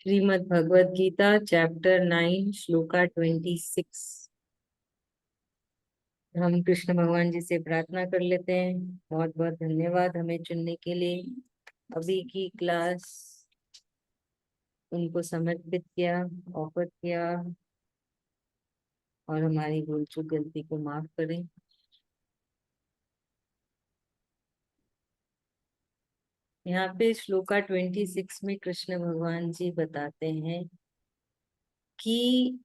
Shrimad Bhagavad Gita chapter 9 shloka 26। हम कृष्ण भगवान जी से प्रार्थना कर लेते हैं। बहुत बहुत धन्यवाद हमें चुनने के लिए। अभी की क्लास उनको समर्पित किया, ऑफर किया, और हमारी भूल चूक गलती को माफ करें। यहाँ पे श्लोका 26 में कृष्ण भगवान जी बताते हैं कि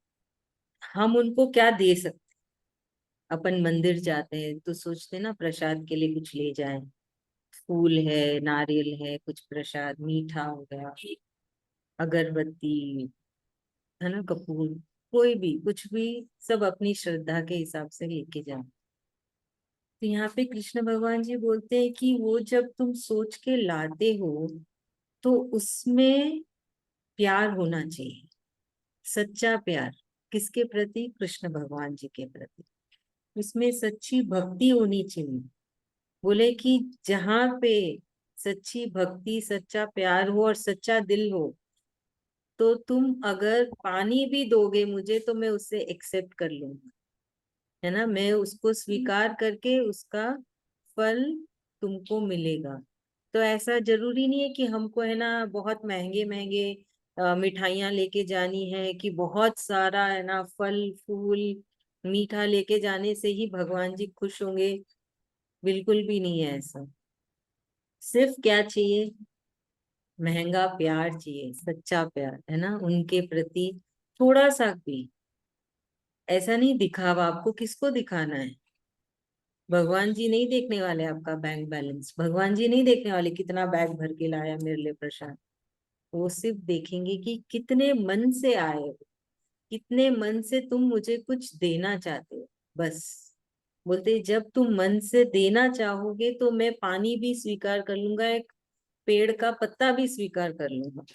हम उनको क्या दे सकते। अपन मंदिर जाते हैं तो सोचते हैं ना, प्रसाद के लिए कुछ ले जाएं। फूल है, नारियल है, कुछ प्रसाद मीठा हो गया, अगरबत्ती, है ना, कपूर, कोई भी कुछ भी, सब अपनी श्रद्धा के हिसाब से लेके जाओ। तो यहाँ पे कृष्ण भगवान जी बोलते हैं कि वो जब तुम सोच के लाते हो तो उसमें प्यार होना चाहिए, सच्चा प्यार। किसके प्रति? कृष्ण भगवान जी के प्रति। उसमें सच्ची भक्ति होनी चाहिए। बोले कि जहाँ पे सच्ची भक्ति, सच्चा प्यार हो और सच्चा दिल हो, तो तुम अगर पानी भी दोगे मुझे तो मैं उससे एक्सेप्ट कर लूंगा, है ना, मैं उसको स्वीकार करके उसका फल तुमको मिलेगा। तो ऐसा जरूरी नहीं है कि हमको, है ना, बहुत महंगे महंगे मिठाइयाँ लेके जानी है, कि बहुत सारा, है ना, फल फूल मीठा लेके जाने से ही भगवान जी खुश होंगे। बिल्कुल भी नहीं है ऐसा। सिर्फ क्या चाहिए? महंगा प्यार चाहिए, सच्चा प्यार, है ना, उनके प्रति। थोड़ा सा भी, ऐसा नहीं दिखावा। आपको किसको दिखाना है? भगवान जी नहीं देखने वाले आपका बैंक बैलेंस, भगवान जी नहीं देखने वाले कितना बैग भर के लाया मेरे लिए प्रसाद। वो सिर्फ देखेंगे कि कितने मन से आए हो, कितने मन से तुम मुझे कुछ देना चाहते हो, बस। बोलते जब तुम मन से देना चाहोगे तो मैं पानी भी स्वीकार कर लूंगा, एक पेड़ का पत्ता भी स्वीकार कर लूंगा।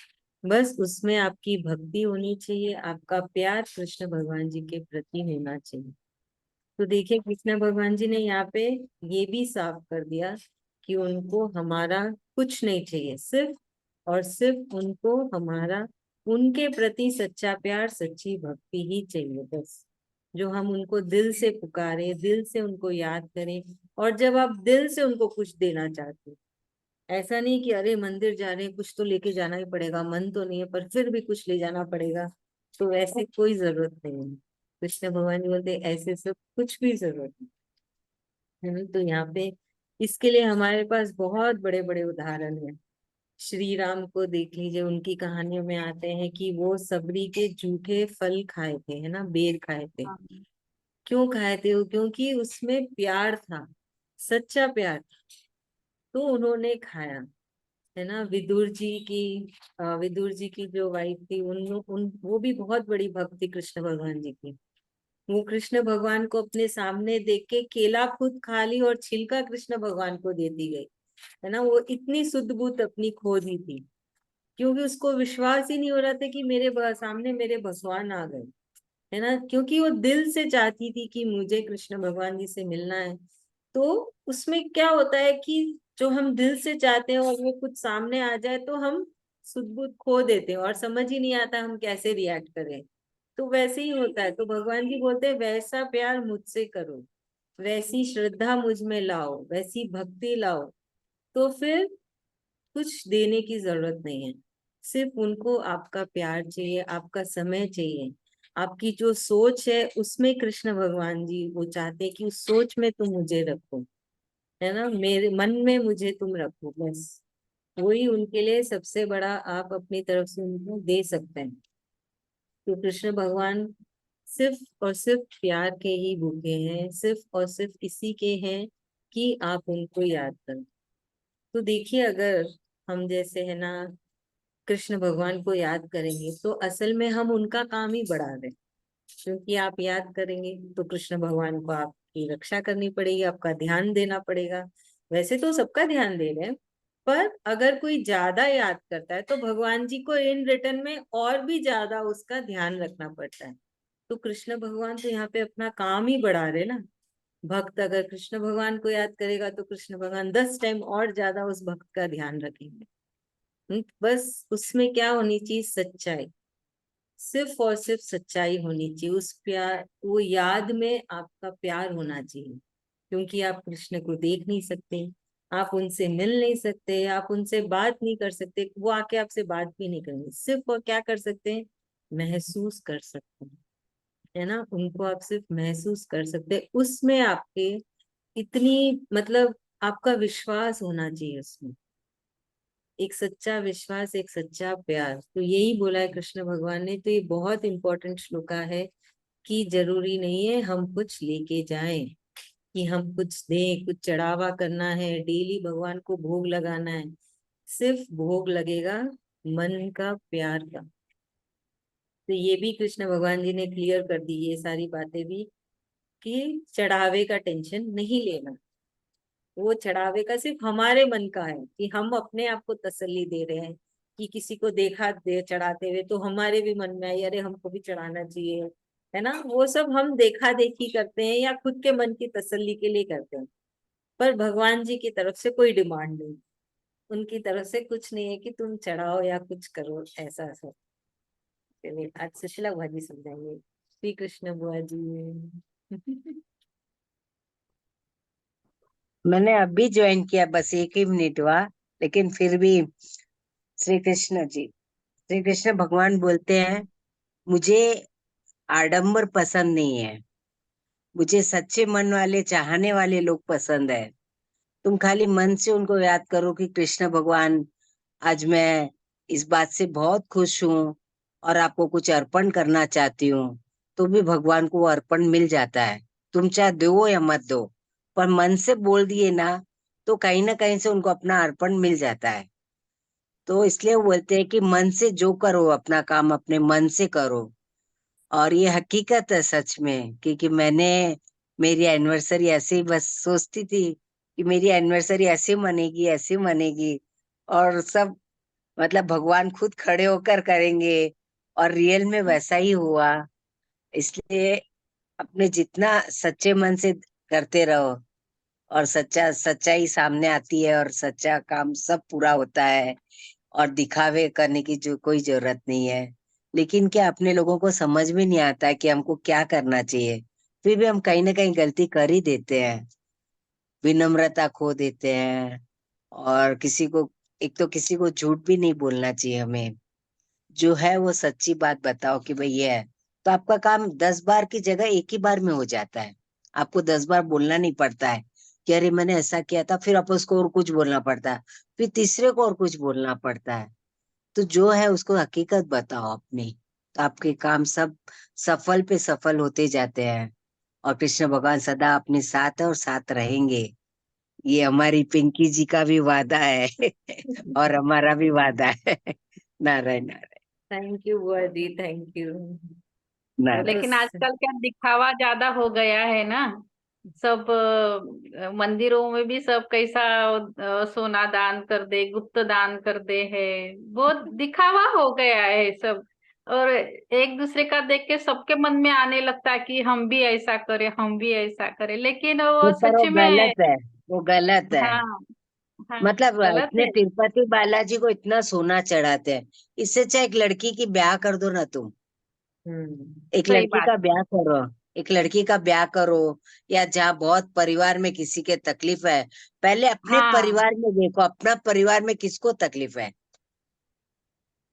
बस उसमें आपकी भक्ति होनी चाहिए, आपका प्यार कृष्ण भगवान जी के प्रति होना चाहिए। तो देखिए, कृष्ण भगवान जी ने यहाँ पे ये भी साफ कर दिया कि उनको हमारा कुछ नहीं चाहिए, सिर्फ और सिर्फ उनको हमारा, उनके प्रति सच्चा प्यार, सच्ची भक्ति ही चाहिए, बस। जो हम उनको दिल से पुकारे, दिल से उनको याद करें। और जब आप दिल से उनको कुछ देना चाहते हो, ऐसा नहीं कि अरे मंदिर जा रहे हैं, कुछ तो लेके जाना ही पड़ेगा, मन तो नहीं है पर फिर भी कुछ ले जाना पड़ेगा, तो ऐसे कोई जरूरत नहीं है। कृष्ण भगवान जी बोलते ऐसे सब कुछ भी जरूरत नहीं है ना। तो यहाँ पे इसके लिए हमारे पास बहुत बड़े बड़े उदाहरण हैं। श्री राम को देख लीजिए, उनकी कहानियों में आते हैं कि वो सबरी के जूठे फल खाए थे, है ना, बेर खाए थे। क्यों खाए थे वो? क्योंकि उसमें प्यार था, सच्चा प्यार था, तो उन्होंने खाया, है ना। विदुर जी की जो वाइफ थी, उन वो भी बहुत बड़ी भक्त थी कृष्ण भगवान जी की। वो कृष्ण भगवान को अपने सामने देख के केला खुद खा ली और छिलका कृष्ण भगवान को दे दी गई, है ना। वो इतनी शुद्ध बुद्ध अपनी खो दी थी, क्योंकि उसको विश्वास ही नहीं हो रहा था कि मेरे सामने मेरे भगवान आ गए, है ना। क्योंकि वो दिल से चाहती थी कि मुझे कृष्ण भगवान जी से मिलना है। तो उसमें क्या होता है कि जो हम दिल से चाहते हैं और वो कुछ सामने आ जाए तो हम सुध बुध खो देते हैं और समझ ही नहीं आता हम कैसे रिएक्ट करें। तो वैसे ही होता है। तो भगवान जी बोलते हैं वैसा प्यार मुझसे करो, वैसी श्रद्धा मुझ में लाओ, वैसी भक्ति लाओ, तो फिर कुछ देने की जरूरत नहीं है। सिर्फ उनको आपका प्यार चाहिए, आपका समय चाहिए, आपकी जो सोच है उसमें कृष्ण भगवान जी वो चाहते हैं कि उस सोच में तुम मुझे रखो, है ना, मेरे मन में मुझे तुम रखो, बस। वही उनके लिए सबसे बड़ा आप अपनी तरफ से उनको दे सकते हैं। तो कृष्ण भगवान सिर्फ और सिर्फ प्यार के ही भूखे हैं, सिर्फ और सिर्फ इसी के हैं कि आप उनको याद करें। तो देखिए, अगर हम जैसे, है ना, कृष्ण भगवान को याद करेंगे तो असल में हम उनका काम ही बढ़ा रहे हैं। क्योंकि आप याद करेंगे तो कृष्ण भगवान को आपकी रक्षा करनी पड़ेगी, आपका ध्यान देना पड़ेगा। वैसे तो सबका ध्यान दे रहे हैं, पर अगर कोई ज्यादा याद करता है तो भगवान जी को इन रिटर्न में और भी ज्यादा उसका ध्यान रखना पड़ता है। तो कृष्ण भगवान तो यहाँ पे अपना काम ही बढ़ा रहे ना। भक्त अगर कृष्ण भगवान को याद करेगा तो कृष्ण भगवान 10 टाइम और ज्यादा उस भक्त का ध्यान रखेंगे। बस उसमें क्या होनी चाहिए, सच्चाई, सिर्फ और सिर्फ सच्चाई होनी चाहिए। उस प्यार, वो याद में आपका प्यार होना चाहिए, क्योंकि आप कृष्ण को देख नहीं सकते, आप उनसे मिल नहीं सकते, आप उनसे बात नहीं कर सकते, वो आके आपसे बात भी नहीं करेंगे, सिर्फ वो क्या कर सकते हैं, महसूस कर सकते हैं, है ना। उनको आप सिर्फ महसूस कर सकते हैं, उसमें आपके इतनी मतलब आपका विश्वास होना चाहिए उसमें, एक सच्चा विश्वास, एक सच्चा प्यार। तो यही बोला है कृष्ण भगवान ने। तो ये बहुत इंपॉर्टेंट श्लोका है कि जरूरी नहीं है हम कुछ लेके जाएं, कि हम कुछ दें, कुछ चढ़ावा करना है, डेली भगवान को भोग लगाना है। सिर्फ भोग लगेगा मन का, प्यार का। तो ये भी कृष्ण भगवान जी ने क्लियर कर दी ये सारी बातें भी, कि चढ़ावे का टेंशन नहीं लेना। वो चढ़ावे का सिर्फ हमारे मन का है, कि हम अपने आप को तसल्ली दे रहे हैं, कि किसी को देखा दे चढ़ाते हुए तो हमारे भी मन में आई, अरे हमको भी चढ़ाना चाहिए, है ना। वो सब हम देखा देखी करते हैं या खुद के मन की तसल्ली के लिए करते हैं। पर भगवान जी की तरफ से कोई डिमांड नहीं, उनकी तरफ से कुछ नहीं है कि तुम चढ़ाओ या कुछ करो, ऐसा ऐसा। चलिए आज सुशीला बुआ जी समझाएंगे, श्री कृष्ण बुआ जी। मैंने अभी ज्वाइन किया, बस 1 ही मिनट हुआ, लेकिन फिर भी श्री कृष्ण जी, श्री कृष्ण भगवान बोलते हैं, मुझे आडंबर पसंद नहीं है, मुझे सच्चे मन वाले चाहने वाले लोग पसंद है। तुम खाली मन से उनको याद करो कि कृष्ण भगवान, आज मैं इस बात से बहुत खुश हूँ और आपको कुछ अर्पण करना चाहती हूँ, तो भी भगवान को वो अर्पण मिल जाता है। तुम चाहे दो या मत दो, पर मन से बोल दिए ना, तो कहीं ना कहीं से उनको अपना अर्पण मिल जाता है। तो इसलिए वो बोलते हैं कि मन से जो करो, अपना काम अपने मन से करो। और ये हकीकत है सच में, क्योंकि मैंने मेरी एनिवर्सरी ऐसे ही बस सोचती थी कि मेरी एनिवर्सरी ऐसे मनेगी, ऐसे मनेगी, और सब मतलब भगवान खुद खड़े होकर करेंगे, और रियल में वैसा ही हुआ। इसलिए अपने जितना सच्चे मन से करते रहो, और सच्चाई सामने आती है, और सच्चा काम सब पूरा होता है, और दिखावे करने की जो कोई जरूरत नहीं है। लेकिन क्या अपने लोगों को समझ में नहीं आता है कि हमको क्या करना चाहिए, फिर भी हम कहीं ना कहीं गलती कर ही देते हैं, विनम्रता खो देते हैं। और किसी को, एक तो किसी को झूठ भी नहीं बोलना चाहिए हमें, जो है वो सच्ची बात बताओ कि भाई ये है, तो आपका काम 10 बार की जगह एक ही बार में हो जाता है। आपको 10 बार बोलना नहीं पड़ता है कि अरे मैंने ऐसा किया था, फिर आप उसको और कुछ बोलना पड़ता है, फिर तीसरे को और कुछ बोलना पड़ता है। तो जो है उसको हकीकत बताओ अपनी, तो आपके काम सब सफल पे सफल होते जाते हैं। और कृष्ण भगवान सदा अपने साथ है और साथ रहेंगे, ये हमारी पिंकी जी का भी वादा है और हमारा भी वादा है। नारायण नारायण थैंक यू बुआ जी, थैंक यू। वो तो नारायण। लेकिन आजकल क्या दिखावा ज्यादा हो गया है ना। सब मंदिरों में भी सब कैसा सोना दान कर दे, गुप्त दान कर दे है। बहुत दिखावा हो गया है सब। और एक दूसरे का देख के सबके मन में आने लगता है कि हम भी ऐसा करें, हम भी ऐसा करें, लेकिन वो ये पर सच वो में। गलत है, वो गलत है। हाँ। हाँ। मतलब गलत इतने है। तिरुपति बालाजी को इतना सोना चढ़ाते हैं, इससे चाहे एक लड़की की ब्याह कर दो ना तुम, हम्म। एक सही लड़की बात। का ब्याह करो, एक लड़की का ब्याह करो। या जहाँ बहुत परिवार में किसी के तकलीफ है, पहले अपने हाँ। परिवार में देखो, अपना परिवार में किसको तकलीफ है,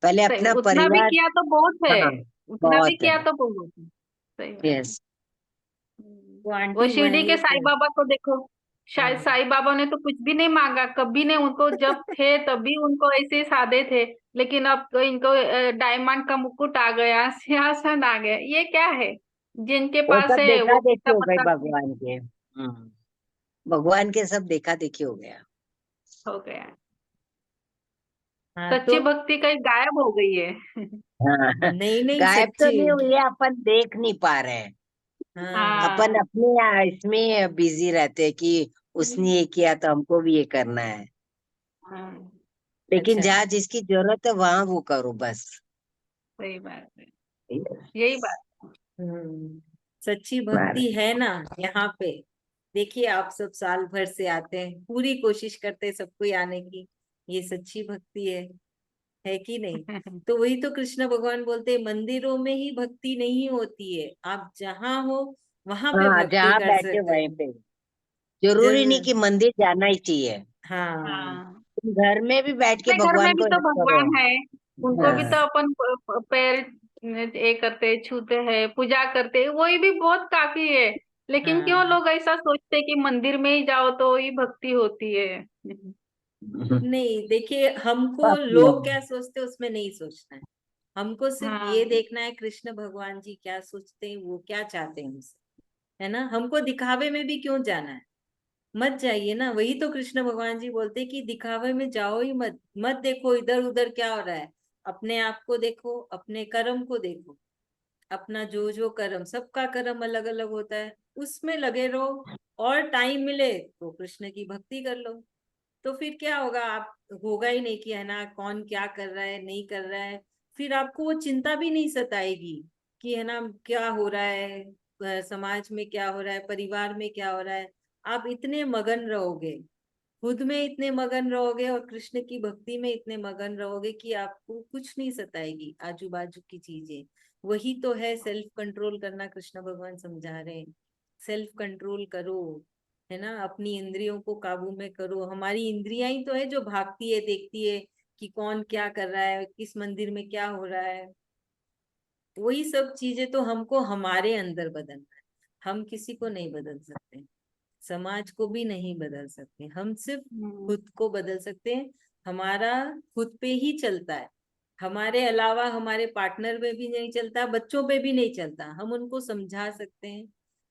पहले सही, अपना उतना भी परिवार। किया तो बहुत है। हाँ, उतना भी बहुत है। किया तो बहुत है। सही बात है। यस। वो वो आंटी शिरडी के वही साईं तो। बाबा को देखो। शायद हाँ। साईं बाबा ने तो कुछ भी नहीं मांगा कभी ने, उनको जब थे तभी उनको ऐसे ही सादे थे। लेकिन अब तो इनको डायमंड का मुकुट आ गया, सिंहासन आ गया, ये क्या है? जिनके वो पास सब है देखा वो देखी पिता हो गई माता भगवान के। भगवान के सब देखा देखी हो गया। हो गया। हाँ तो सच्ची भक्ति कहीं गायब हो गई है। हाँ। नहीं नहीं, गायब तो सच्ची। नहीं हुई है, अपन देख नहीं पा रहे हैं। हाँ। अपन हाँ। अपने इसमें बिजी रहते हैं कि उसने ये किया तो हमको भी ये करना है। हाँ। लेकिन अच्छा। जहाँ जिसकी जरूरत है वहां वो करो बस। सही बात है। यही बात। हम्म। सच्ची भक्ति नारायण। है ना यहाँ पे। देखिए आप सब साल भर से आते हैं, पूरी कोशिश करते हैं सबको आने की, ये सच्ची भक्ति है। है कि नहीं? तो वही तो कृष्ण भगवान बोलते हैं, मंदिरों में ही भक्ति नहीं होती है, आप जहाँ हो वहां पे हाँ, भक्ति जहाँ कर बैठे सकते वहीं हो। पे। जरूरी नहीं जरूर। कि मंदिर जाना ही चाहिए, हाँ। हाँ, तुम घर में भी बैठ के अपने घर में भगवान भी को तो याद करो। भगवान है, उनको भी हाँ। तो अपन पैर ये करते छूते हैं, पूजा करते हैं, वही भी बहुत काफी है। लेकिन क्यों हाँ। लोग ऐसा सोचते हैं कि मंदिर में ही जाओ तो ही भक्ति होती है। नहीं, देखिए, हमको बाकी लोग क्या सोचते हैं उसमें नहीं सोचना है। हमको सिर्फ ये हाँ। देखना है कृष्ण भगवान जी क्या सोचते हैं, वो क्या चाहते हैं हमसे, है ना? हमको दिखावे में भी क्यों जाना है? मत जाइए ना। वही तो कृष्ण भगवान जी बोलते हैं कि दिखावे में जाओ ही मत। मत देखो इधर उधर क्या हो रहा है, अपने आप को देखो, अपने कर्म को देखो। अपना जो जो कर्म, सबका कर्म अलग अलग होता है, उसमें लगे रहो। और टाइम मिले तो कृष्ण की भक्ति कर लो। तो फिर क्या होगा, आप होगा ही नहीं कि है ना कौन क्या कर रहा है नहीं कर रहा है। फिर आपको वो चिंता भी नहीं सताएगी कि है ना क्या हो रहा है, समाज में क्या हो रहा है, परिवार में क्या हो रहा है। आप इतने मगन रहोगे, खुद में इतने मगन रहोगे और कृष्ण की भक्ति में इतने मगन रहोगे कि आपको कुछ नहीं सताएगी आजू बाजू की चीजें। वही तो है सेल्फ कंट्रोल करना, कृष्ण भगवान समझा रहे हैं। सेल्फ कंट्रोल करो, है ना, अपनी इंद्रियों को काबू में करो। हमारी इंद्रियां ही तो है जो भागती है, देखती है कि कौन क्या कर रहा है, किस मंदिर में क्या हो रहा है। वही सब चीजें तो हमको हमारे अंदर बदलना है। हम किसी को नहीं बदल सकते, समाज को भी नहीं बदल सकते, हम सिर्फ हम्म। खुद को बदल सकते हैं। हमारा खुद पे ही चलता है, हमारे अलावा हमारे पार्टनर पे भी नहीं चलता, बच्चों पे भी नहीं चलता। हम उनको समझा सकते हैं।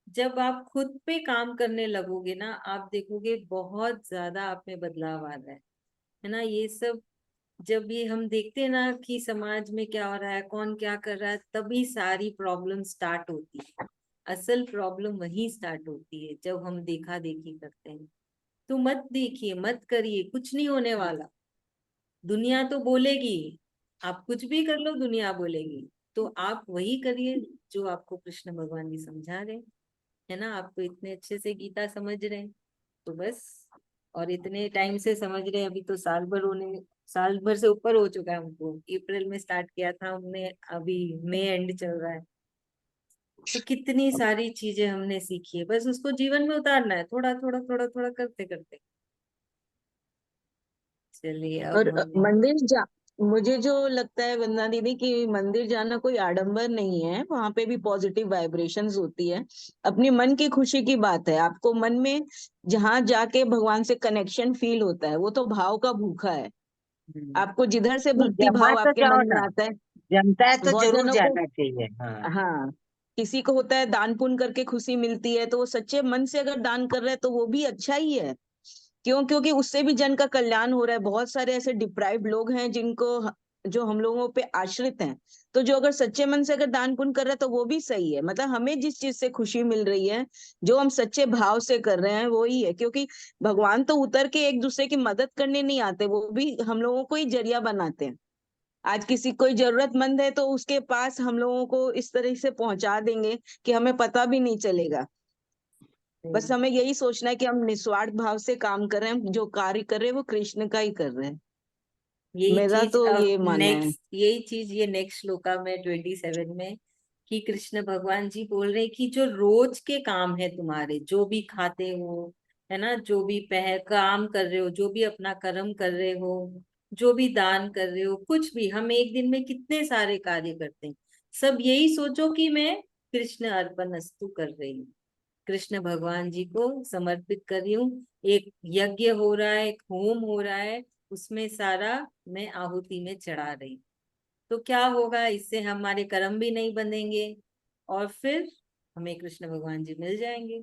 जब आप खुद पे काम करने लगोगे ना, आप देखोगे बहुत ज्यादा आप में बदलाव आ रहा है ना। ये सब जब ये हम देखते हैं ना कि समाज में क्या हो रहा है, कौन क्या कर रहा है, तभी सारी प्रॉब्लम स्टार्ट होती है। असल प्रॉब्लम वहीं स्टार्ट होती है जब हम देखा देखी करते हैं। तो मत देखिए, मत करिए, कुछ नहीं होने वाला। दुनिया तो बोलेगी, आप कुछ भी कर लो दुनिया बोलेगी। तो आप वही करिए जो आपको कृष्ण भगवान जी समझा रहे हैं, है ना। आप तो इतने अच्छे से गीता समझ रहे हैं, तो बस। और इतने टाइम से समझ रहे हैं, अभी तो साल भर से ऊपर हो चुका है हमको। अप्रैल में स्टार्ट किया था हमने, अभी मई एंड चल रहा है। तो कितनी सारी चीजें हमने सीखी है, बस उसको जीवन में उतारना है, थोड़ा थोड़ा थोड़ा थोड़ा करते करते। चलिए और अब हम। मुझे जो लगता है वंदना दीदी कि मंदिर जाना कोई आडंबर नहीं है, वहां पे भी पॉजिटिव वाइब्रेशंस होती है। अपनी मन की खुशी की बात है। आपको मन में जहां जाके भगवान से कनेक्शन फील होता है, वो तो भाव का भूखा है। हम्म। आपको जिधर से नहीं, भक्ति जमा भाव तो आपके जाओ मन में ना, आता है, जमता है तो बहुत जरूर जनों को, जाना चाहिए। हाँ। हाँ, किसी को होता है दान पुण्य करके खुशी मिलती है, तो वो सच्चे मन से अगर दान कर रहे हैं तो वो भी अच्छा ही है। क्यों? क्योंकि उससे भी जन का कल्याण हो रहा है। बहुत सारे ऐसे डिप्राइव्ड लोग हैं जो हम लोगों पे आश्रित हैं। तो जो अगर सच्चे मन से अगर दान पुण्य कर रहे हैं तो वो भी सही है। मतलब हमें जिस चीज से खुशी मिल रही है, जो हम सच्चे भाव से कर रहे हैं वो ही है। क्योंकि भगवान तो उतर के एक दूसरे की मदद करने नहीं आते, वो भी हम लोगों को ही जरिया बनाते हैं। आज किसी कोई जरूरतमंद है तो उसके पास हम लोगों को इस तरह से पहुंचा देंगे कि हमें पता भी नहीं चलेगा। बस हमें यही सोचना है कि हम निस्वार्थ भाव से काम कर रहे हैं, जो कार्य कर रहे हैं वो कृष्ण का ही कर रहे हैं। यही मेरा चीज तो अब ये मानना है। नेक्स्ट, यही चीज ये नेक्स्ट श्लोका में 27 में, कि कृष्ण भगवान जी बोल रहे हैं कि जो रोज के काम है तुम्हारे, जो भी खाते हो, है ना, जो भी काम कर रहे हो, जो भी अपना कर्म कर रहे हो, जो भी दान कर रहे हो, कुछ भी, हम एक दिन में कितने सारे कार्य करते हैं। सब यही सोचो कि मैं कृष्ण अर्पणस्तु कर रही हूँ, कृष्ण भगवान जी को समर्पित कर रही हूँ। एक यज्ञ हो रहा है, एक होम हो रहा है, उसमें सारा मैं आहुति में चढ़ा रही हूँ। तो क्या होगा, इससे हमारे कर्म भी नहीं बंधेंगे और फिर हमें कृष्ण भगवान जी मिल जाएंगे,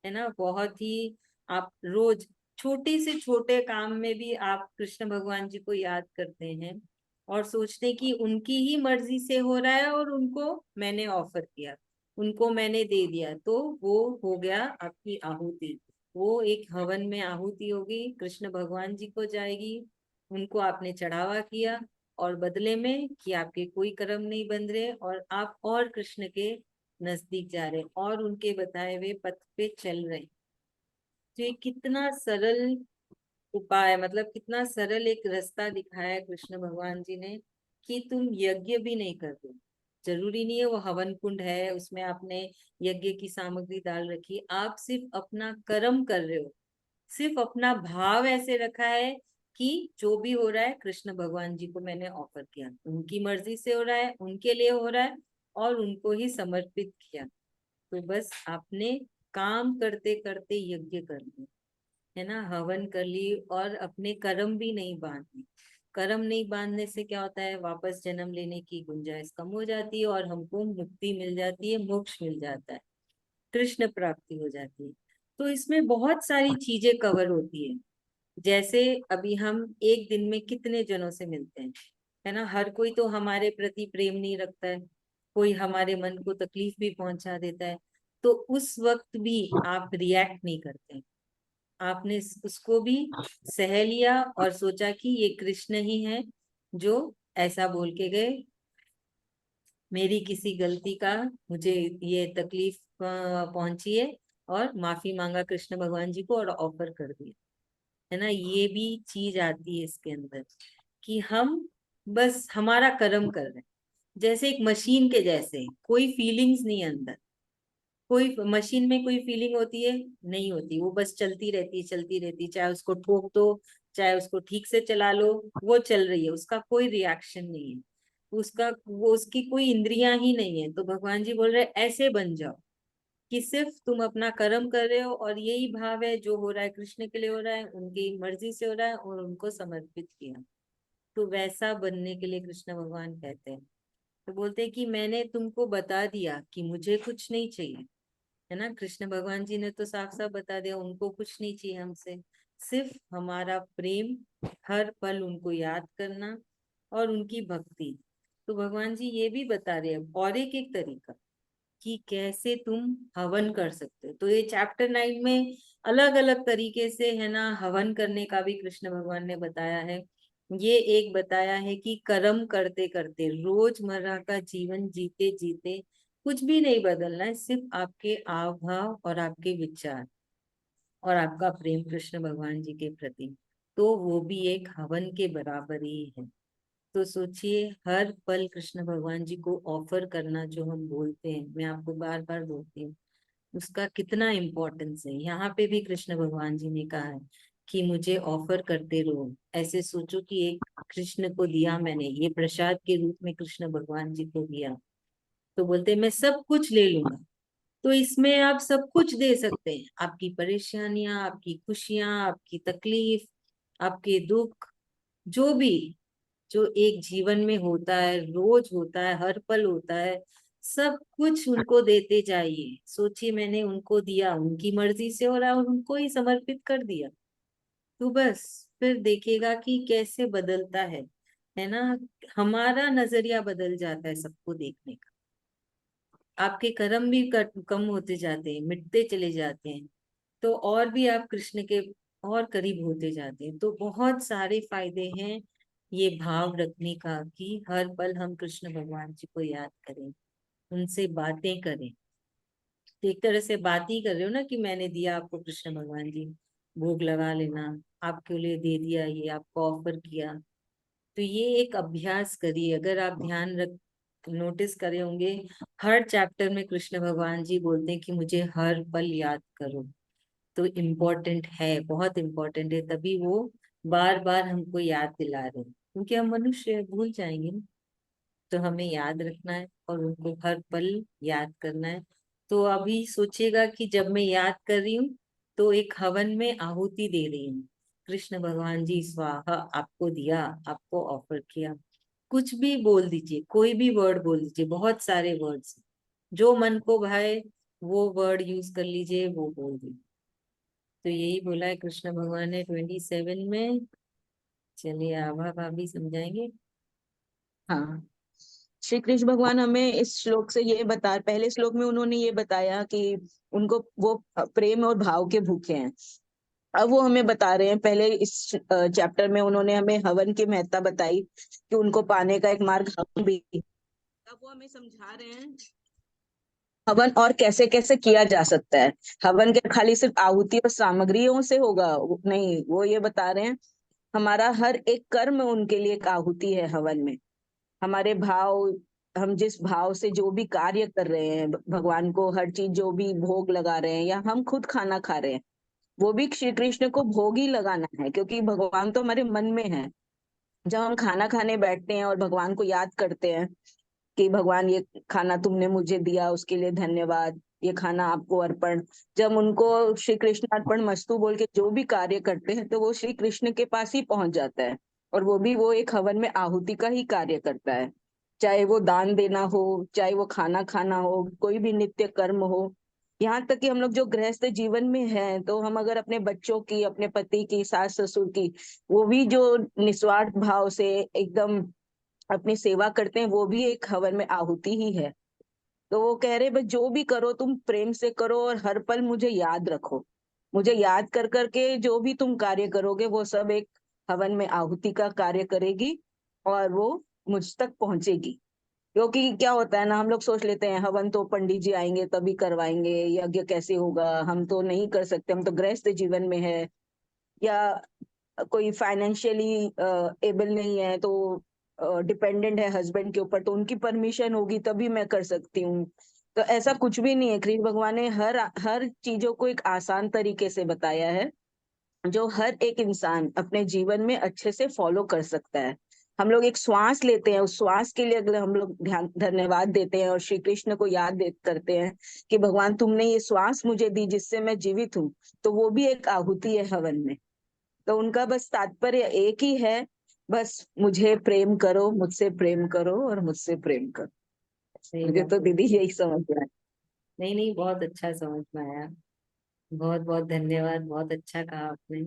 है ना। बहुत ही आप रोज छोटे से छोटे काम में भी आप कृष्ण भगवान जी को याद करते हैं और सोचते हैं कि उनकी ही मर्जी से हो रहा है और उनको मैंने ऑफर किया, उनको मैंने दे दिया, तो वो हो गया आपकी आहुति। वो एक हवन में आहुति होगी, कृष्ण भगवान जी को जाएगी। उनको आपने चढ़ावा किया और बदले में कि आपके कोई कर्म नहीं बंध रहे और आप और कृष्ण के नजदीक जा रहे और उनके बताए हुए पथ पे चल रहे। तो ये कितना सरल उपाय, मतलब कितना सरल एक रास्ता दिखाया है कृष्ण भगवान जी ने कि तुम यज्ञ भी नहीं कर दो। जरूरी नहीं है वो हवन कुंड है उसमें आपने यज्ञ की सामग्री डाल रखी, आप सिर्फ अपना कर्म कर रहे हो, सिर्फ अपना भाव ऐसे रखा है कि जो भी हो रहा है कृष्ण भगवान जी को मैंने ऑफर किया, उनकी मर्जी से हो रहा है, उनके लिए हो रहा है और उनको ही समर्पित किया। तो बस आपने काम करते करते यज्ञ कर लिया, है ना, हवन कर ली और अपने कर्म भी नहीं बांधे। कर्म नहीं बांधने से क्या होता है, वापस जन्म लेने की गुंजाइश कम हो जाती है और हमको मुक्ति मिल जाती है, मोक्ष मिल जाता है, कृष्ण प्राप्ति हो जाती है। तो इसमें बहुत सारी चीजें कवर होती है। जैसे अभी हम एक दिन में कितने जनों से मिलते हैं, है ना, हर कोई तो हमारे प्रति प्रेम नहीं रखता है, कोई हमारे मन को तकलीफ भी पहुंचा देता है, तो उस वक्त भी आप रिएक्ट नहीं करते, आपने उसको भी सह लिया और सोचा कि ये कृष्ण ही है जो ऐसा बोल के गए, मेरी किसी गलती का मुझे ये तकलीफ पहुंची है, और माफी मांगा कृष्ण भगवान जी को और ऑफर कर दिया, है ना। ये भी चीज आती है इसके अंदर कि हम बस हमारा कर्म कर रहे हैं, जैसे एक मशीन के जैसे, कोई फीलिंग्स नहीं है अंदर। कोई मशीन में कोई फीलिंग होती है? नहीं होती, वो बस चलती रहती है, चलती रहती है, चाहे उसको ठोक दो, चाहे उसको ठीक से चला लो, वो चल रही है, उसका कोई रिएक्शन नहीं है, वो उसकी कोई इंद्रियां ही नहीं है। तो भगवान जी बोल रहे हैं ऐसे बन जाओ कि सिर्फ तुम अपना कर्म कर रहे हो और यही भाव है, जो हो रहा है कृष्ण के लिए हो रहा है, उनकी मर्जी से हो रहा है और उनको समर्पित किया। तो वैसा बनने के लिए कृष्ण भगवान कहते हैं, तो बोलते हैं कि मैंने तुमको बता दिया कि मुझे कुछ नहीं चाहिए, है ना। कृष्ण भगवान जी ने तो साफ साफ बता दिया उनको कुछ नहीं चाहिए हमसे, सिर्फ हमारा प्रेम, हर पल उनको याद करना और उनकी भक्ति। तो भगवान जी ये भी बता रहे हैं और एक एक तरीका कि कैसे तुम हवन कर सकते हो। तो ये चैप्टर 9 में अलग अलग तरीके से, है ना, हवन करने का भी कृष्ण भगवान ने बताया है। ये एक बताया है कि कर्म करते करते, रोजमर्रा का जीवन जीते जीते कुछ भी नहीं बदलना है, सिर्फ आपके हाव भाव और आपके विचार और आपका प्रेम कृष्ण भगवान जी के प्रति, तो वो भी एक हवन के बराबर ही है। तो सोचिए, हर पल कृष्ण भगवान जी को ऑफर करना, जो हम बोलते हैं, मैं आपको बार बार बोलती हूँ, उसका कितना इम्पोर्टेंस है। यहाँ पे भी कृष्ण भगवान जी ने कहा है कि मुझे ऑफर करते रहो। ऐसे सोचो कि एक कृष्ण को दिया मैंने, ये प्रसाद के रूप में कृष्ण भगवान जी को दिया, तो बोलते मैं सब कुछ ले लूंगा। तो इसमें आप सब कुछ दे सकते हैं, आपकी परेशानियां, आपकी खुशियां, आपकी तकलीफ, आपके दुख, जो भी, जो एक जीवन में होता है, रोज होता है, हर पल होता है, सब कुछ उनको देते जाइए। सोचिए, मैंने उनको दिया, उनकी मर्जी से हो रहा है और उनको ही समर्पित कर दिया, तो बस फिर देखेगा कि कैसे बदलता है ना। हमारा नजरिया बदल जाता है सबको देखने का, आपके कर्म भी कम होते जाते हैं, मिटते चले जाते हैं, तो और भी आप कृष्ण के और करीब होते जाते हैं। तो बहुत सारे फायदे हैं ये भाव रखने का कि हर पल हम कृष्ण भगवान जी को याद करें, उनसे बातें करें। तो एक तरह से बात ही कर रहे हो ना कि मैंने दिया आपको कृष्ण भगवान जी, भोग लगा लेना, आपके लिए दे दिया, ये आपको ऑफर किया। तो ये एक अभ्यास करिए, अगर आप ध्यान रख नोटिस करे होंगे, हर चैप्टर में कृष्ण भगवान जी बोलते हैं कि मुझे हर पल याद करो। तो इम्पोर्टेंट है, बहुत इम्पोर्टेंट है, तभी वो बार बार हमको याद दिला रहे हैं, क्योंकि हम मनुष्य हैं, भूल जाएंगे ना। तो हमें याद रखना है और उनको हर पल याद करना है। तो अभी सोचिएगा कि जब मैं याद कर रही हूँ तो एक हवन में आहुति दे रही हूँ, कृष्ण भगवान जी स्वाहा, आपको दिया, आपको ऑफर किया। कुछ भी बोल दीजिए, कोई भी वर्ड बोल दीजिए, बहुत सारे वर्ड्स, जो मन को भाए वो वर्ड यूज कर लीजिए, वो बोल दीजिए। तो यही बोला है कृष्ण भगवान ने 27 में। चलिए आभा भाभी समझाएंगे। हाँ, श्री कृष्ण भगवान हमें इस श्लोक से ये बता, पहले श्लोक में उन्होंने ये बताया कि उनको वो प्रेम और भाव के भूखे हैं। अब वो हमें बता रहे हैं, पहले इस चैप्टर में उन्होंने हमें हवन की महत्ता बताई कि उनको पाने का एक मार्ग हवन भी। अब वो हमें समझा रहे हैं हवन और कैसे कैसे किया जा सकता है। हवन के खाली सिर्फ आहुति और सामग्रियों से होगा नहीं, वो ये बता रहे हैं हमारा हर एक कर्म उनके लिए एक आहुति है हवन में। हमारे भाव, हम जिस भाव से जो भी कार्य कर रहे हैं भगवान को, हर चीज जो भी भोग लगा रहे हैं या हम खुद खाना खा रहे हैं, वो भी श्री कृष्ण को भोग ही लगाना है, क्योंकि भगवान तो हमारे मन में है। जब हम खाना खाने बैठते हैं और भगवान को याद करते हैं कि भगवान ये खाना तुमने मुझे दिया उसके लिए धन्यवाद, ये खाना आपको अर्पण, जब उनको श्री कृष्ण अर्पण मस्तु बोल के जो भी कार्य करते हैं तो वो श्री कृष्ण के पास ही पहुंच जाता है। और वो भी वो एक हवन में आहुति का ही कार्य करता है। चाहे वो दान देना हो, चाहे वो खाना खाना हो, कोई भी नित्य कर्म हो, यहाँ तक कि हम लोग जो गृहस्थ जीवन में हैं तो हम अगर अपने बच्चों की, अपने पति की, सास ससुर की, वो भी जो निस्वार्थ भाव से एकदम अपनी सेवा करते हैं, वो भी एक हवन में आहुति ही है। तो वो कह रहे भाई जो भी करो तुम प्रेम से करो और हर पल मुझे याद रखो। मुझे याद कर करके जो भी तुम कार्य करोगे वो सब एक हवन में आहुति का कार्य करेगी और वो मुझ तक पहुंचेगी। क्योंकि क्या होता है ना, हम लोग सोच लेते हैं हवन तो पंडित जी आएंगे तभी करवाएंगे, यज्ञ कैसे होगा, हम तो नहीं कर सकते, हम तो गृहस्थ जीवन में है, या कोई फाइनेंशियली एबल नहीं है तो डिपेंडेंट है हस्बैंड के ऊपर, तो उनकी परमिशन होगी तभी मैं कर सकती हूँ। तो ऐसा कुछ भी नहीं है। कृष्ण भगवान ने हर हर चीजों को एक आसान तरीके से बताया है जो हर एक इंसान अपने जीवन में अच्छे से फॉलो कर सकता है। हम लोग एक श्वास लेते हैं, उस श्वास के लिए अगर हम लोग ध्यान धन्यवाद देते हैं और श्री कृष्ण को याद करते हैं कि भगवान तुमने ये श्वास मुझे दी जिससे मैं जीवित हूँ, तो वो भी एक आहुति है हवन में। तो उनका बस तात्पर्य एक ही है, बस मुझे प्रेम करो, मुझसे प्रेम करो और मुझसे प्रेम करो। सही मुझे बात तो है। दीदी यही समझ में आया। नहीं नहीं, बहुत अच्छा समझ में आया। बहुत बहुत धन्यवाद, बहुत अच्छा कहा आपने।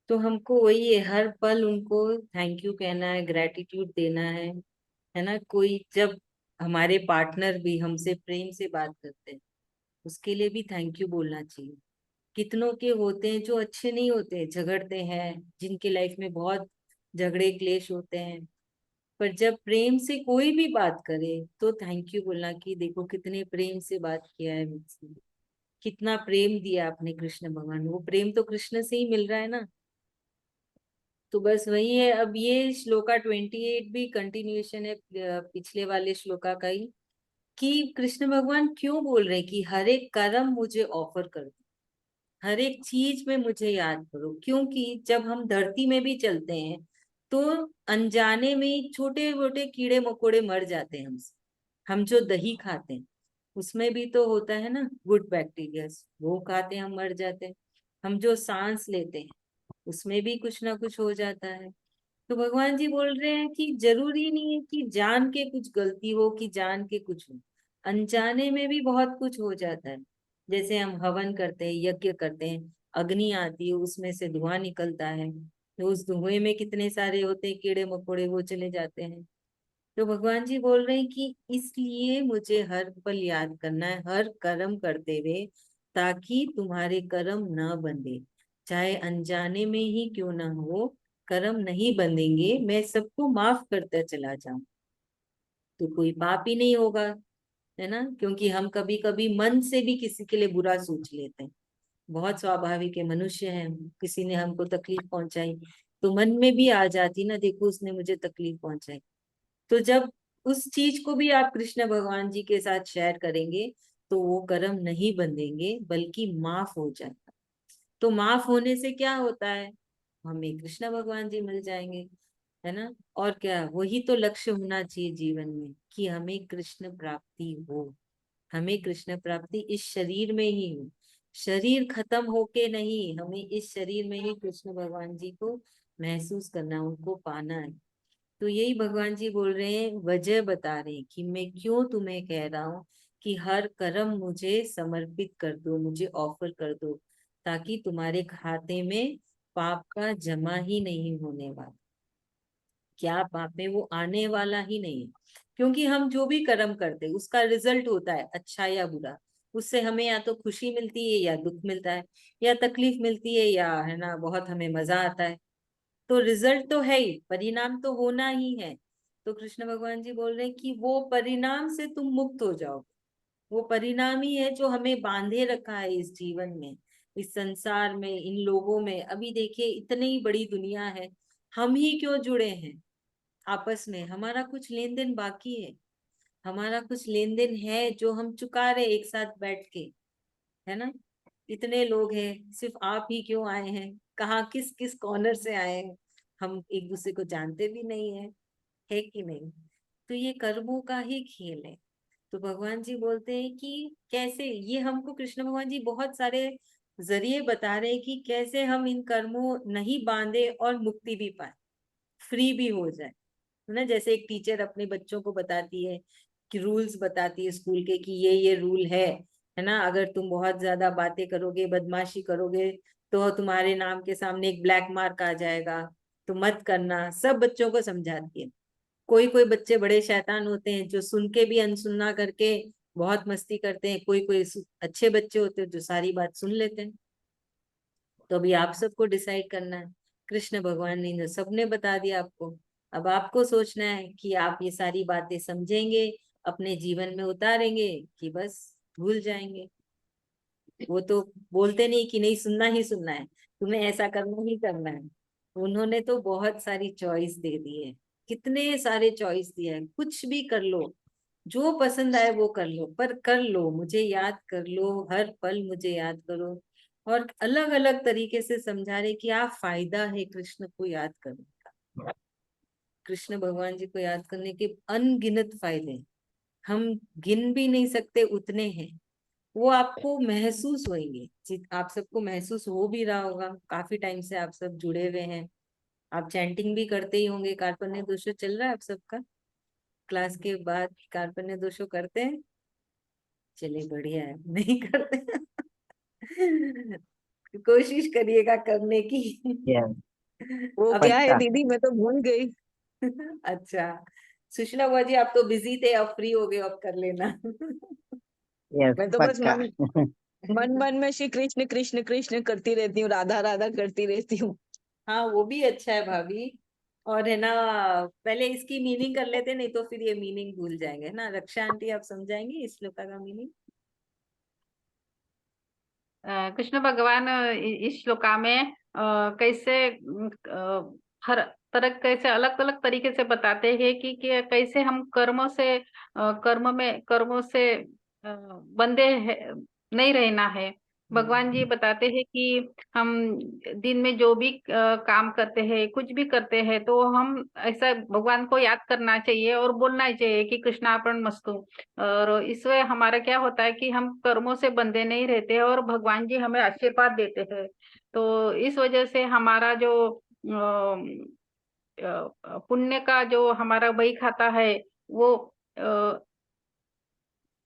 तो हमको वही है, हर पल उनको थैंक यू कहना है, ग्रेटिट्यूड देना है ना। कोई जब हमारे पार्टनर भी हमसे प्रेम से बात करते हैं उसके लिए भी थैंक यू बोलना चाहिए। कितनों के होते हैं जो अच्छे नहीं होते, झगड़ते हैं, जिनके लाइफ में बहुत झगड़े क्लेश होते हैं, पर जब प्रेम से कोई भी बात करे तो थैंक यू बोलना कि देखो कितने प्रेम से बात किया है मुझसे, कितना प्रेम दिया आपने कृष्ण भगवान। वो प्रेम तो कृष्ण से ही मिल रहा है ना। तो बस वही है। अब ये श्लोका 28 भी कंटिन्यूएशन है पिछले वाले श्लोका का ही, कि कृष्ण भगवान क्यों बोल रहे हैं कि हर एक कर्म मुझे ऑफर कर दो, हर एक चीज में मुझे याद करो। क्योंकि जब हम धरती में भी चलते हैं तो अनजाने में ही छोटे मोटे कीड़े मकोड़े मर जाते हैं हमसे। हम जो दही खाते हैं उसमें भी तो होता है ना गुड बैक्टीरिया, वो खाते हैं हम मर जाते हैं। हम जो सांस लेते हैं उसमें भी कुछ ना कुछ हो जाता है। तो भगवान जी बोल रहे हैं कि जरूरी नहीं है कि जान के कुछ गलती हो कि जान के कुछ हो, अनजाने में भी बहुत कुछ हो जाता है। जैसे हम हवन करते हैं, यज्ञ करते हैं, अग्नि आती है, उसमें से धुआं निकलता है, तो उस धुएं में कितने सारे होते हैं कीड़े मकोड़े, वो चले जाते हैं। तो भगवान जी बोल रहे हैं कि इसलिए मुझे हर पल याद करना है हर कर्म करते हुए, ताकि तुम्हारे कर्म न बंधे, चाहे अनजाने में ही क्यों ना हो, कर्म नहीं बंधेंगे, मैं सबको माफ करता चला जाऊं तो कोई पाप ही नहीं होगा, है ना। क्योंकि हम कभी कभी मन से भी किसी के लिए बुरा सोच लेते हैं, बहुत स्वाभाविक है, मनुष्य है। किसी ने हमको तकलीफ पहुंचाई तो मन में भी आ जाती ना, देखो उसने मुझे तकलीफ पहुंचाई। तो जब उस चीज को भी आप कृष्ण भगवान जी के साथ शेयर करेंगे तो वो कर्म नहीं बंधेंगे बल्कि माफ हो जाएगा। तो माफ होने से क्या होता है, हमें कृष्ण भगवान जी मिल जाएंगे, है ना। और क्या, वही तो लक्ष्य होना चाहिए जीवन में कि हमें कृष्ण प्राप्ति हो। हमें कृष्ण प्राप्ति इस शरीर में ही हो, शरीर खत्म होके नहीं, हमें इस शरीर में ही कृष्ण भगवान जी को महसूस करना, उनको पाना है। तो यही भगवान जी बोल रहे हैं, वजह बता रहे हैं कि मैं क्यों तुम्हें कह रहा हूँ कि हर कर्म मुझे समर्पित कर दो, मुझे ऑफर कर दो, ताकि तुम्हारे खाते में पाप का जमा ही नहीं होने वाला। क्या पाप है वो आने वाला ही नहीं है। क्योंकि हम जो भी कर्म करते हैं उसका रिजल्ट होता है अच्छा या बुरा। उससे हमें या तो खुशी मिलती है या दुख मिलता है, या तकलीफ मिलती है या, है ना, बहुत हमें मजा आता है। तो रिजल्ट तो है ही, परिणाम तो होना ही है। तो कृष्ण भगवान जी बोल रहे हैं कि वो परिणाम से तुम मुक्त हो जाओगे। वो परिणाम ही है जो हमें बांधे रखा है इस जीवन में, इस संसार में, इन लोगों में। अभी देखिए इतनी बड़ी दुनिया है, हम ही क्यों जुड़े हैं आपस में? हमारा कुछ लेन देन बाकी है, हमारा कुछ लेन देन है जो हम चुका रहे एक साथ बैठ के, है ना? इतने लोग हैं, सिर्फ आप ही क्यों आए हैं? कहाँ किस किस कॉर्नर से आए हैं? हम एक दूसरे को जानते भी नहीं है कि नहीं? तो ये कर्मों का ही खेल है। तो भगवान जी बोलते हैं कि कैसे ये हमको, कृष्ण भगवान जी बहुत सारे जरिए बता रहे हैं कि कैसे हम इन कर्मों नहीं बांधे और मुक्ति भी पाए, फ्री भी हो जाए, है ना? जैसे एक टीचर अपने बच्चों को बताती है कि रूल्स बताती है स्कूल के कि ये रूल है ना? अगर तुम बहुत ज्यादा बातें करोगे, बदमाशी करोगे, तो तुम्हारे नाम के सामने एक ब्लैक मार्क आ जाएगा, तो मत करना। सब बच्चों को समझाती है। कोई कोई बच्चे बड़े शैतान होते हैं जो सुन के भी अनसुनना करके बहुत मस्ती करते हैं, कोई कोई अच्छे बच्चे होते हैं जो सारी बात सुन लेते हैं। तो अभी आप सबको डिसाइड करना है। कृष्ण भगवान ने सबने बता दिया आपको, अब आपको सोचना है कि आप ये सारी बातें समझेंगे, अपने जीवन में उतारेंगे, कि बस भूल जाएंगे। वो तो बोलते नहीं कि नहीं, सुनना ही सुनना है, तुम्हें ऐसा करना ही करना है। उन्होंने तो बहुत सारी चॉइस दे दी है, कितने सारे चॉइस दिए हैं। कुछ भी कर लो, जो पसंद आए वो कर लो, पर कर लो, मुझे याद कर लो, हर पल मुझे याद करो। और अलग अलग तरीके से समझा रहे कि आप फायदा है कृष्ण को याद करने का। कृष्ण भगवान जी को याद करने के अनगिनत फायदे हैं। हम गिन भी नहीं सकते, उतने हैं। वो आपको महसूस होंगे, आप सबको महसूस हो भी रहा होगा। काफी टाइम से आप सब जुड़े हुए हैं, आप चैंटिंग भी करते ही होंगे। कार्पण्य दोषो चल रहा है आप सबका? क्लास के बाद कार्पण्य दोषो करते हैं? चलिए बढ़िया है। नहीं करते कोशिश करिएगा करने की। यस, वो अब क्या है पक्का। दीदी, मैं तो भूल गई। अच्छा, सुशीला बुआ जी आप तो बिजी थे, अब फ्री हो गए, अब कर लेना। यस, मैं तो बस पक्का। मन मन मन में श्री कृष्ण कृष्ण कृष्ण करती रहती हूँ, राधा राधा करती रहती हूँ। हाँ वो भी अच्छा है भाभी। और है ना, पहले इसकी मीनिंग कर लेते, नहीं तो फिर ये मीनिंग भूल जाएंगे, है ना? रक्षा आंटी आप समझाएंगे इस श्लोका का मीनिंग? कृष्ण भगवान इस श्लोका में कैसे हर तरह कैसे अलग अलग तरीके से बताते हैं कि कैसे हम कर्मों से बंधे नहीं रहना है। भगवान जी बताते हैं कि हम दिन में जो भी काम करते हैं, कुछ भी करते हैं, तो हम ऐसा भगवान को याद करना चाहिए और बोलना ही चाहिए कि कृष्णार्पण मस्तु। और इसमें हमारा क्या होता है कि हम कर्मों से बंधे नहीं रहते और भगवान जी हमें आशीर्वाद देते हैं। तो इस वजह से हमारा जो पुण्य का जो हमारा बही खाता है वो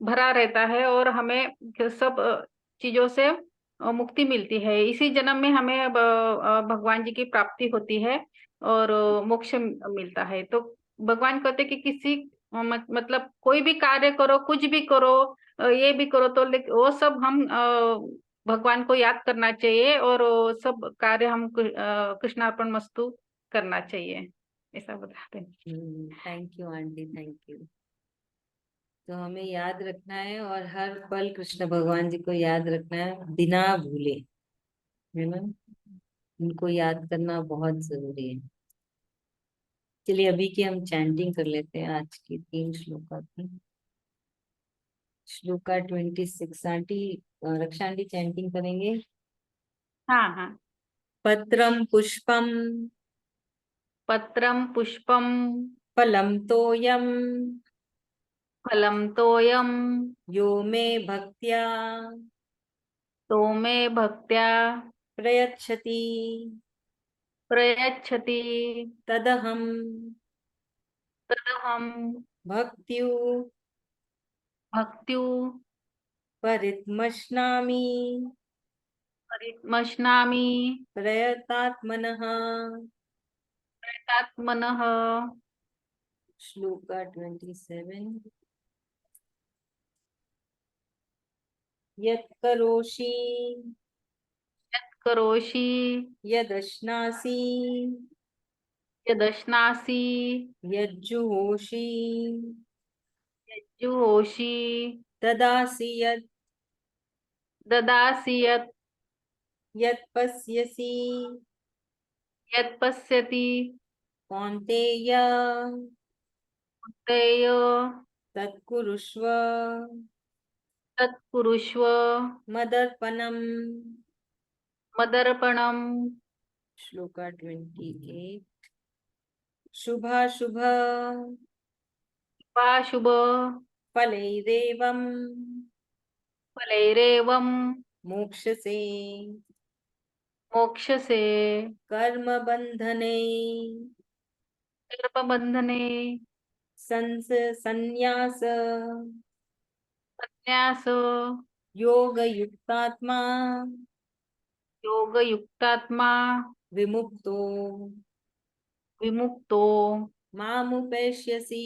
भरा रहता है और हमें सब चीजों से मुक्ति मिलती है। इसी जन्म में हमें अब भगवान जी की प्राप्ति होती है और मोक्ष मिलता है। तो भगवान कहते कि किसी मतलब कोई भी कार्य करो, कुछ भी करो, ये भी करो, तो वो सब हम भगवान को याद करना चाहिए और सब कार्य हम कृष्णार्पण मस्तु करना चाहिए, ऐसा बताते हैं। Thank you aunty, thank you. तो हमें याद रखना है और हर पल कृष्ण भगवान जी को याद रखना है, बिना भूले, है ना? उनको याद करना बहुत जरूरी है। चलिए अभी की हम चैंटिंग कर लेते हैं आज की 3 श्लोका की। श्लोका 26 आंटी, रक्षा आंटी चैंटिंग करेंगे। हाँ हाँ। पत्रम पुष्पम पत्रम पुष्पम फलम तोयम फलम तोयम यो मे भक्त्या तो मे भक्त्या प्रयच्छति प्रयच्छति तदहम तदहम भक्त्यु भक्त्यु परितमश्नामि परितमश्नामि प्रयतात्मनः। प्रयतात्मनः। श्लोका 27। यत् करोषि करोषि यदश्नासि यदश्नासि यज्जुहोषि जुहोषि ददासि यत् ददासि यत् यत् पश्यसि यत् पश्यति कौन्तेय कौन्तेय तत् कुरुष्व तत् कुरुष्व मदर्पणम्। मदर्पणम्। श्लोका 28। शुभाशुभ शुभाशुभ फलैरेवम् फलैरेवं मोक्षसे मोक्षसे कर्मबन्धने कर्मबन्धने संन्यास संन्यास योगयुक्तात्मा योगयुक्तात्मा विमुक्तो विमुक्तो मामुपैष्यसि।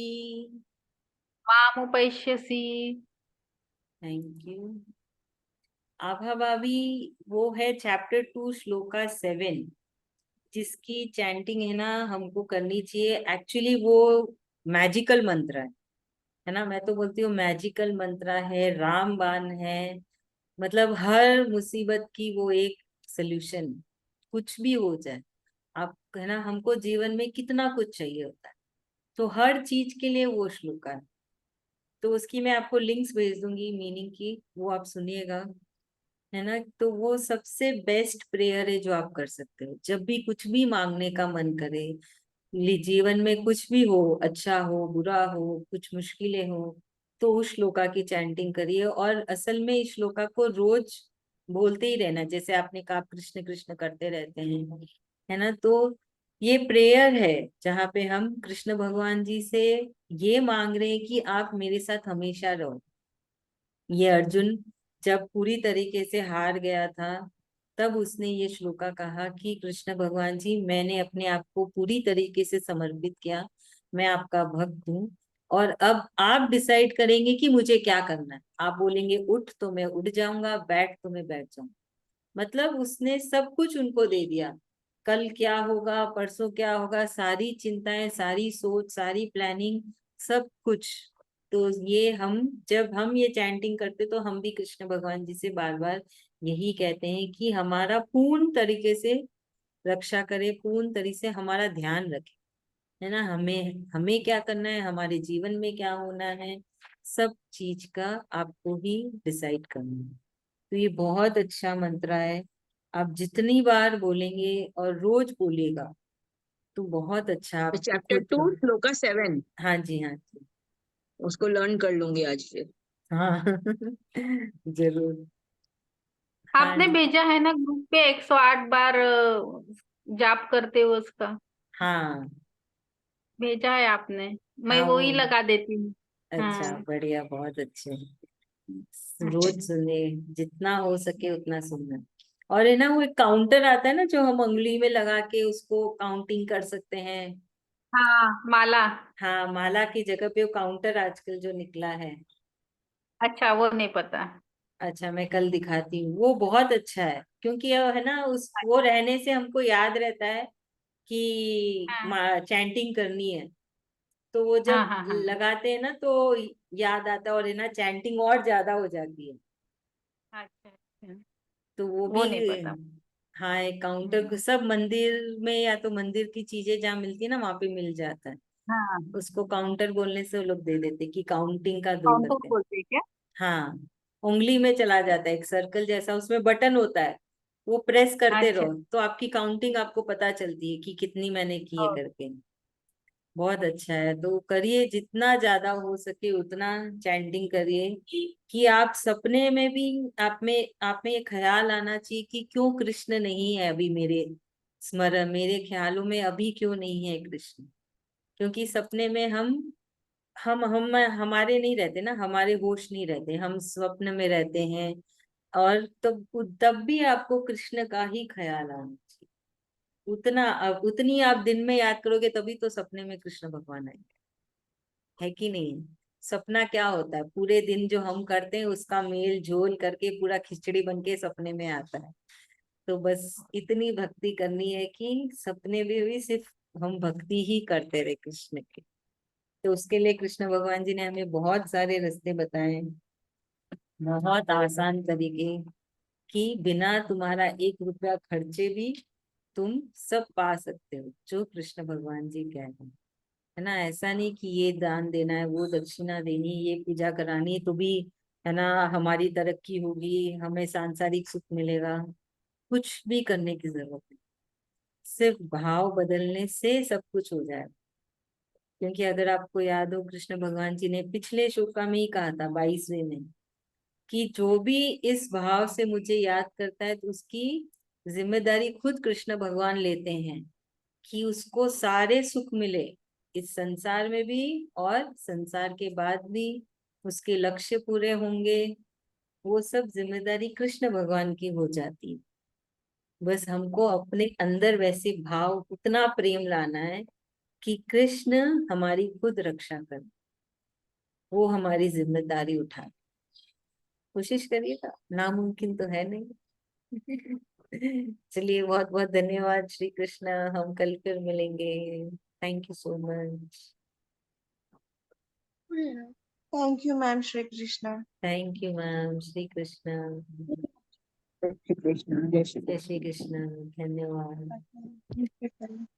मामुपैष्यसि। Thank you. अब अभी वो है चैप्टर 2 श्लोका 7, जिसकी चैंटिंग है ना हमको करनी चाहिए। एक्चुअली वो मैजिकल मंत्र है ना, मैं तो बोलती हूँ मैजिकल मंत्र है, रामबाण है। मतलब हर मुसीबत की वो एक सोल्यूशन, कुछ भी हो जाए आप है ना, हमको जीवन में कितना कुछ चाहिए होता है, तो हर चीज के लिए वो श्लोक है। तो उसकी मैं आपको लिंक्स भेज दूंगी मीनिंग की, वो आप सुनिएगा, है ना। तो वो सबसे बेस्ट प्रेयर है जो आप कर सकते हो जब भी कुछ भी मांगने का मन करे। जीवन में कुछ भी हो, अच्छा हो बुरा हो, कुछ मुश्किलें हो, तो उस श्लोका की चैंटिंग करिए। और असल में इस श्लोका को रोज बोलते ही रहना, जैसे आपने कहा आप कृष्ण कृष्ण करते रहते हैं, है ना। तो ये प्रेयर है जहाँ पे हम कृष्ण भगवान जी से ये मांग रहे हैं कि आप मेरे साथ हमेशा रहो। ये अर्जुन जब पूरी तरीके से हार गया था, तब उसने ये श्लोका कहा कि कृष्ण भगवान जी, मैंने अपने आप को पूरी तरीके से समर्पित किया, मैं आपका भक्त हूँ, और अब आप डिसाइड करेंगे कि मुझे क्या करना है। आप बोलेंगे उठ तो मैं उठ जाऊंगा, बैठ तो मैं बैठ जाऊंगा। मतलब उसने सब कुछ उनको दे दिया। कल क्या होगा, परसों क्या होगा, सारी चिंताएं, सारी सोच, सारी प्लानिंग, सब कुछ। तो ये हम जब हम ये चैंटिंग करते तो हम भी कृष्ण भगवान जी से बार बार यही कहते हैं कि हमारा पूर्ण तरीके से रक्षा करे, पूर्ण तरीके से हमारा ध्यान रखे, है ना। हमें हमें क्या करना है, हमारे जीवन में क्या होना है, सब चीज का आपको ही डिसाइड करना है। तो ये बहुत अच्छा मंत्र है, आप जितनी बार बोलेंगे और रोज बोलिएगा तो बहुत अच्छा आपको चैप्टर खुद 2 श्लोका 7 हाँ जी, हाँ जी, उसको लर्न कर लूंगी आज फिर। हाँ जरूर। हाँ आपने भेजा है ना ग्रुप पे 108 बार जाप करते हो उसका, हाँ भेजा है आपने। मैं हाँ वो वो ही लगा देती हूँ। अच्छा, हाँ बढ़िया, बहुत अच्छे। अच्छा। रोज सुने, जितना हो सके उतना सुनना। और है ना वो एक काउंटर आता है ना, जो हम उंगली में लगा के उसको काउंटिंग कर सकते हैं। हाँ माला। हाँ, माला की जगह पे वो काउंटर आजकल जो निकला है। अच्छा वो नहीं पता। अच्छा, मैं कल दिखाती हूँ, वो बहुत अच्छा है, क्योंकि ये है ना उस वो रहने से हमको याद रहता है कि हाँ चैंटिंग करनी है। तो वो हाँ जब हाँ हाँ। लगाते हैं ना तो याद आता है, और है ना चैंटिंग और ज्यादा हो जाती है। अच्छा अच्छा, तो वो वो भी नहीं पता। हाँ, एक काउंटर हम्म, सब मंदिर में, या तो मंदिर की चीजें जहाँ मिलती है ना वहां पे मिल जाता है। हाँ उसको काउंटर बोलने से वो लोग दे देते कि काउंटिंग का दो काउंटर करके। बोलते हैं क्या? हाँ, उंगली में चला जाता है एक सर्कल जैसा, उसमें बटन होता है, वो प्रेस करते अच्छा। रहो तो आपकी काउंटिंग आपको पता चलती है कि कितनी मैंने की है ओ, करके। बहुत अच्छा है, तो करिए जितना ज्यादा हो सके उतना चैंटिंग करिए, कि आप सपने में भी आप में ये ख्याल आना चाहिए कि क्यों कृष्ण नहीं है अभी मेरे स्मरण, मेरे ख्यालों में अभी क्यों नहीं है कृष्ण। क्योंकि सपने में हम हमारे नहीं रहते ना, हमारे होश नहीं रहते, हम स्वप्न में रहते हैं। और तब भी आपको कृष्ण का ही ख्याल आना चाहिए। उतनी आप दिन में याद करोगे तभी तो सपने में कृष्ण भगवान आएंगे, है कि नहीं। सपना क्या होता है, पूरे दिन जो हम करते हैं उसका मेल जोल करके पूरा खिचड़ी बन के सपने में आता है। तो बस इतनी भक्ति करनी है कि सपने में भी सिर्फ हम भक्ति ही करते रहे कृष्ण की। तो उसके लिए कृष्ण भगवान जी ने हमें बहुत सारे रास्ते बताए हैं। बहुत आसान तरीके कि बिना तुम्हारा 1 रुपया खर्चे भी तुम सब पा सकते हो, जो कृष्ण भगवान जी कह रहे हैं, है ना। ऐसा नहीं कि ये दान देना है, वो दक्षिणा देनी, ये पूजा करानी है तो भी, है ना, हमारी तरक्की होगी, हमें सांसारिक सुख मिलेगा। कुछ भी करने की जरूरत नहीं, सिर्फ भाव बदलने से सब कुछ हो जाएगा। क्योंकि अगर आपको याद हो, कृष्ण भगवान जी ने पिछले श्लोका में ही कहा था, 22वें में, कि जो भी इस भाव से मुझे याद करता है तो उसकी जिम्मेदारी खुद कृष्ण भगवान लेते हैं कि उसको सारे सुख मिले, इस संसार में भी और संसार के बाद भी, उसके लक्ष्य पूरे होंगे। वो सब जिम्मेदारी कृष्ण भगवान की हो जाती है। बस हमको अपने अंदर वैसे भाव, उतना प्रेम लाना है कि कृष्ण हमारी खुद रक्षा कर, वो हमारी जिम्मेदारी उठाए। कोशिश करिएगा, नामुमकिन तो है नहीं। चलिए, बहुत बहुत धन्यवाद श्री कृष्ण, हम कल फिर मिलेंगे। Thank you so much. Thank you ma'am Shri Krishna. Thank you ma'am, Shri Krishna. जय श्री कृष्ण, जय श्री जय कृष्ण। श्री कृष्ण, धन्यवाद। Okay.